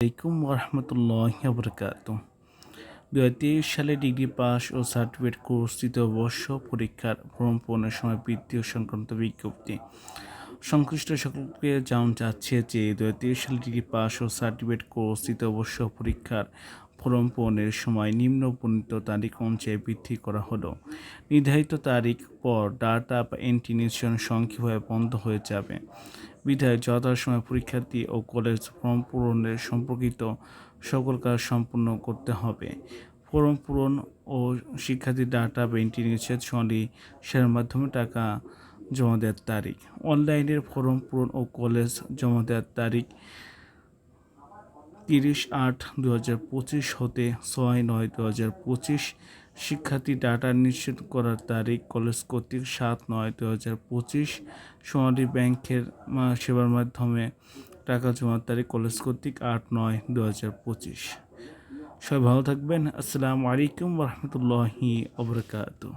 আলাইকুম রহমতুল্লাহ বরকাত। 2023 সালে ডিগ্রি পাস ও সার্টিফিকেট কোর্স তৃতীয় বর্ষ পরীক্ষার ফর্ম পূরণের সময় বৃত্তি সংক্রান্ত বিজ্ঞপ্তি সংশ্লিষ্ট সকলকে জানানো যাচ্ছে যে 2023 সালে ডিগ্রি পাস ও সার্টিফিকেট কোর্স তৃতীয় বর্ষ পরীক্ষার ফর্ম পূরণের সময় নিম্ন বর্ণিত তারিখ অনুযায়ী বৃদ্ধি করা হলো। নির্ধারিত তারিখ পর ডাটা বা এন্ট্রি নিশ্চয়ন সংক্ষিপ্তভাবে বন্ধ হয়ে যাবে। বিধায় যথাসময়ে পরীক্ষার্থী ও কলেজ ফর্ম পূরণের সম্পর্কিত সকল কাজ সম্পূর্ণ করতে হবে। ফর্ম পূরণ ও শিক্ষার্থী ডাটা বা এন্ট্রি নিষেধ সের মাধ্যমে টাকা জমা দেওয়ার তারিখ। অনলাইনের ফর্ম পূরণ ও কলেজ জমা দেওয়ার তারিখ 30/8/2025 হতে 6/9/2025। শিক্ষার্থী ডাটা নিশ্চিত করার তারিখ কলেজ কর্তৃক 7/9/2025। সোনালী ব্যাংকের সেবার মাধ্যমে টাকা জমার তারিখ কলেজ কর্তৃক 8/9/2025। সবাই ভালো থাকবেন। আসসালামু আলাইকুম রহমতুল্লাহি ওয়া বারাকাতুহু।